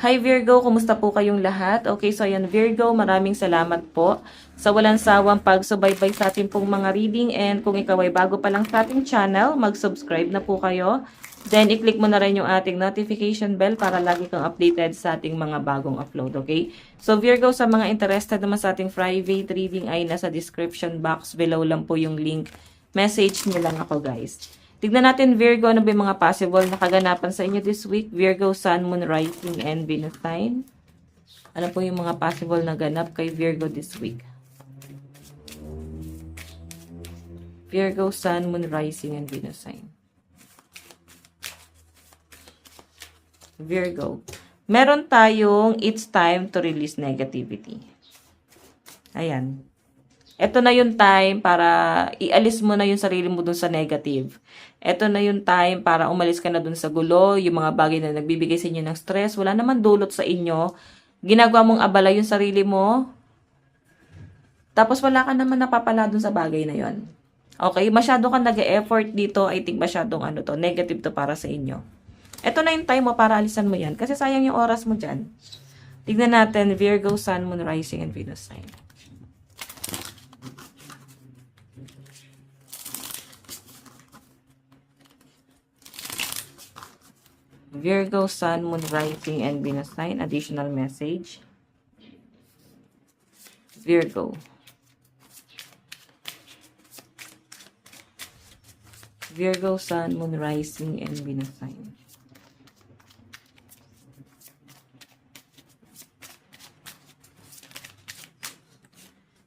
Hi Virgo, kumusta po kayong lahat? Okay, so ayan Virgo, maraming salamat po sa walang sawang pagsubaybay sa ating pong mga reading, and kung ikaw ay bago pa lang sa ating channel, mag-subscribe na po kayo. Then, i-click mo na rin yung ating notification bell para lagi kang updated sa ating mga bagong upload, okay? So Virgo, sa mga interested naman sa ating private reading ay nasa description box below lang po yung link. Message niyo lang ako guys. Tignan natin Virgo, ano ba yung mga possible na kaganapan sa inyo this week. Virgo, Sun, Moon, Rising, and Venus sign. Ano po yung mga possible na ganap kay Virgo this week? Virgo, Sun, Moon, Rising, and Venus sign. Virgo, meron tayong it's time to release negativity. Ayan. Ito na yung time para ialis mo na yung sarili mo dun sa negative. Ito na yung time para umalis ka na dun sa gulo, yung mga bagay na nagbibigay sa inyo ng stress. Wala naman dulot sa inyo. Ginagawa mong abala yung sarili mo. Tapos wala ka naman napapala dun sa bagay na yon. Okay? Masyado ka nag-e-effort dito. I think masyadong negative to para sa inyo. Ito na yung time mo para alisan mo yan. Kasi sayang yung oras mo dyan. Tignan natin, Virgo, Sun, Moon, Rising, and Venus sign. Virgo, Sun, Moon, Rising, and Venus sign. Additional message. Virgo. Virgo, Sun, Moon, Rising, and Venus sign.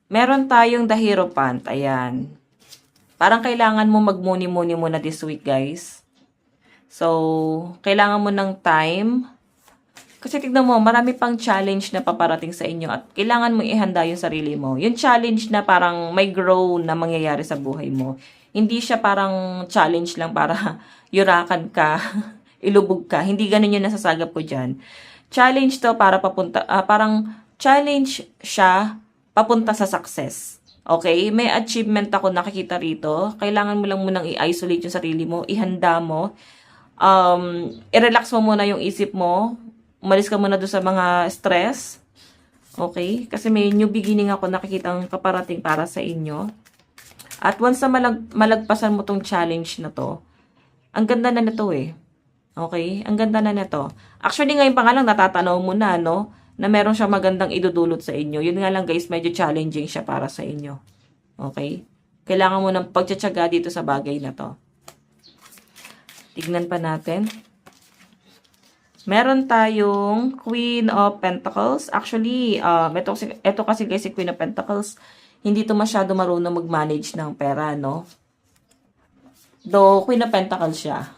Meron tayong The Hierophant. Ayan. Parang kailangan mo magmuni-muni muna this week, guys. So, kailangan mo ng time. Kasi tignan mo, marami pang challenge na paparating sa inyo at kailangan mo ihanda yung sarili mo. Yung challenge na parang may grow na mangyayari sa buhay mo. Hindi siya parang challenge lang para yurakan ka, ilubog ka. Hindi ganun yung nasasagap ko dyan. Challenge to para papunta, parang challenge siya papunta sa success. Okay? May achievement ako nakikita rito. Kailangan mo lang munang i-isolate yung sarili mo, ihanda mo. I-relax mo muna yung isip mo. Umalis ka muna doon sa mga stress. Okay? Kasi may new beginning ako nakikitang kaparating para sa inyo. At once na malagpasan mo tong challenge na to, ang ganda na nito eh. Okay? Ang ganda na nito. Actually, ngayon pa nga lang natatanaw mo na, no? Na meron siyang magandang idudulot sa inyo. Yun nga lang guys, medyo challenging siya para sa inyo. Okay? Kailangan mo ng pagtsatsaga dito sa bagay na to. Tignan pa natin. Meron tayong Queen of Pentacles. Actually, ito kasi guys, si Queen of Pentacles, hindi to masyado marunong mag-manage ng pera, no? Though, Queen of Pentacles siya.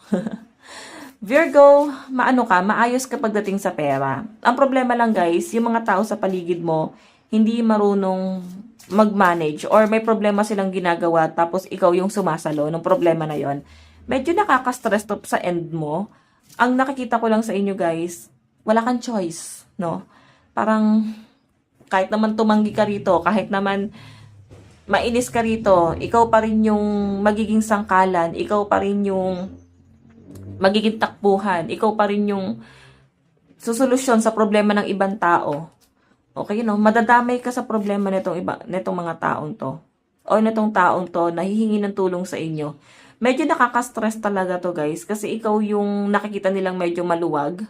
Virgo, maayos ka pagdating sa pera. Ang problema lang guys, yung mga tao sa paligid mo, hindi marunong mag-manage or may problema silang ginagawa tapos ikaw yung sumasalo ng problema na yon. Medyo nakaka-stress to sa end mo. Ang nakikita ko lang sa inyo guys, wala kang choice, no? Parang kahit naman tumanggi ka rito, kahit naman mainis ka rito, ikaw pa rin yung magiging sangkalan, ikaw pa rin yung magiging takbuhan. Ikaw pa rin yung susolusyon sa problema ng ibang tao. Okay, no? Madadamay ka sa problema nitong mga taong to. O nitong taong to, nahihingi ng tulong sa inyo. Medyo nakaka-stress talaga to, guys. Kasi ikaw yung nakikita nilang medyo maluwag.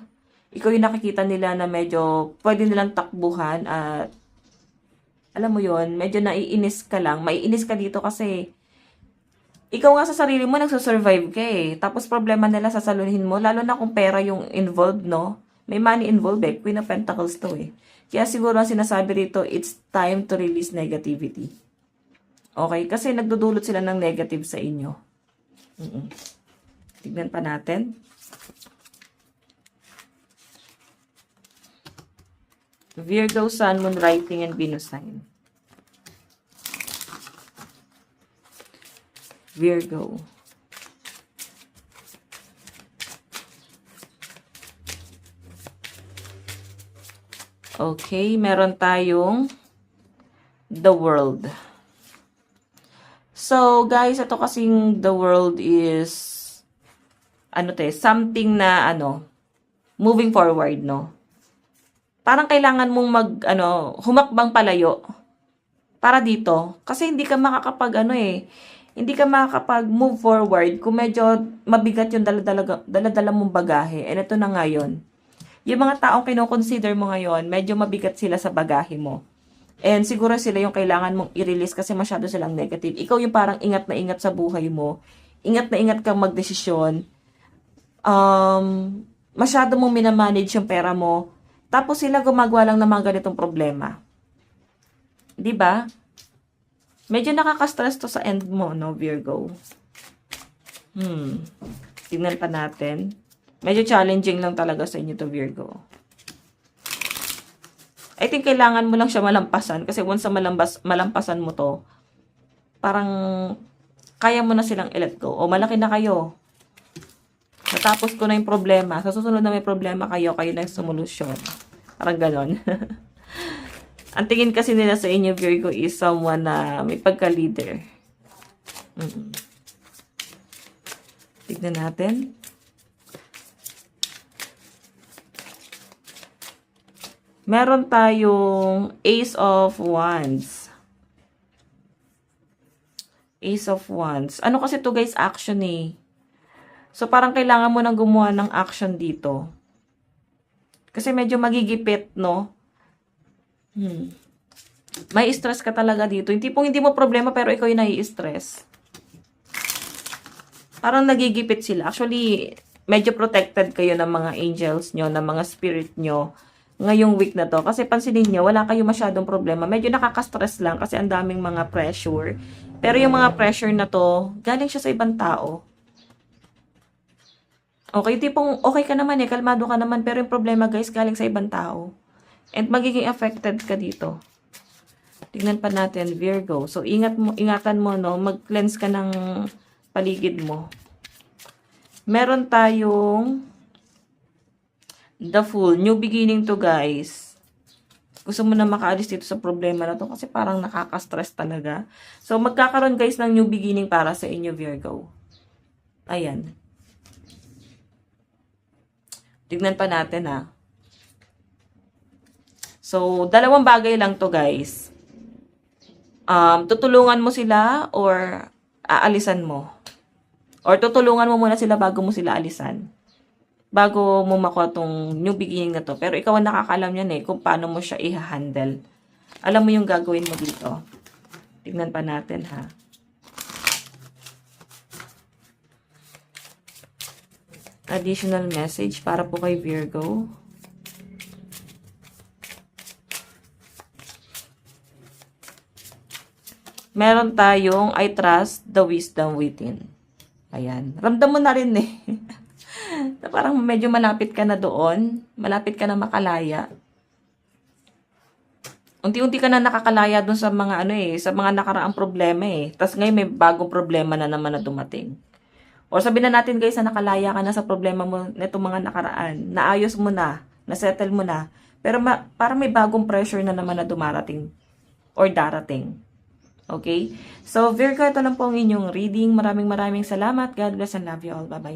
Ikaw yung nakikita nila na medyo pwede nilang takbuhan. At alam mo yon, medyo naiinis ka lang. Maiinis ka dito kasi ikaw nga sa sarili mo, nagsusurvive ka eh. Tapos problema nila sasaluhin mo, lalo na kung pera yung involved, no? May money involved eh. Queen of Pentacles to eh. Kaya siguro ang sinasabi rito, it's time to release negativity. Okay? Kasi nagdudulot sila ng negative sa inyo. Tignan pa natin. Virgo, Sun, Moon, Rising, and Venus sign. Virgo. Okay, meron tayong The World. So, guys, ito kasing The World is something na moving forward, no? parang kailangan mong humakbang palayo para dito. Kasi hindi ka makakapag hindi ka makakapag-move forward kung medyo mabigat yung daladala mong bagahe. And ito na ngayon. Yung mga taong kinoconsider mo ngayon, medyo mabigat sila sa bagahe mo. And siguro sila yung kailangan mong i-release kasi masyado silang negative. Ikaw yung parang ingat na ingat sa buhay mo. Ingat na ingat kang magdesisyon. Masyado mong minamanage yung pera mo. Tapos sila gumagawa lang ng mga ganitong problema. 'Di ba? Medyo nakaka-stress to sa end mo, no, Virgo? Tingnan pa natin. Medyo challenging lang talaga sa inyo to, Virgo. I think kailangan mo lang siya malampasan kasi once na malampasan mo to, parang kaya mo na silang i-let go. O malaki na kayo. Natapos ko na yung problema. Sa susunod na may problema kayo na yung solusyon. Parang ganon. Ang tingin kasi nila sa inyo, Virgo, is someone na may pagka-leader. Tignan natin. Meron tayong Ace of Wands. Ace of Wands. Ano kasi to guys? Action eh. So, parang kailangan mo nang gumawa ng action dito. Kasi medyo magigipit, no? May stress ka talaga dito. Yung tipong hindi mo problema pero ikaw yung nai-stress. Parang nagigipit sila. Actually, medyo protected kayo ng mga angels nyo, ng mga spirit nyo ngayong week na to. Kasi pansinin nyo, wala kayo masyadong problema. Medyo nakaka-stress lang kasi ang daming mga pressure. Pero yung mga pressure na to, galing siya sa ibang tao. Okay, tipong okay ka naman kalmado ka naman. Pero yung problema guys, galing sa ibang tao. And magiging affected ka dito. Tingnan pa natin, Virgo. So, ingatan mo, no? Mag-cleanse ka ng paligid mo. Meron tayong The Fool. New beginning to, guys. Gusto mo na makaalis dito sa problema na to kasi parang nakaka-stress talaga. So, magkakaroon, guys, ng new beginning para sa inyo, Virgo. Ayan. Tingnan pa natin, ha. So, dalawang bagay lang to guys. Tutulungan mo sila or aalisan mo. Or tutulungan mo muna sila bago mo sila alisan. Bago mo makuha tong new beginning na to. Pero ikaw ang nakakalam yan kung paano mo siya i-handle. Alam mo yung gagawin mo dito. Tignan pa natin ha. Additional message para po kay Virgo. Meron tayong I trust the wisdom within. Ayan. Ramdam mo na rin na parang medyo malapit ka na doon. Malapit ka na makalaya. Unti-unti ka na nakakalaya doon sa mga sa mga nakaraang problema Tapos ngayon may bagong problema na naman na dumating. O sabihin na natin guys na nakalaya ka na sa problema mo nitong mga nakaraan. Naayos mo na. Nasettle mo na. Pero parang may bagong pressure na naman na dumarating. Or darating. Okay? So, Virgo, ito lang po ang inyong reading. Maraming salamat. God bless and love you all. Bye-bye.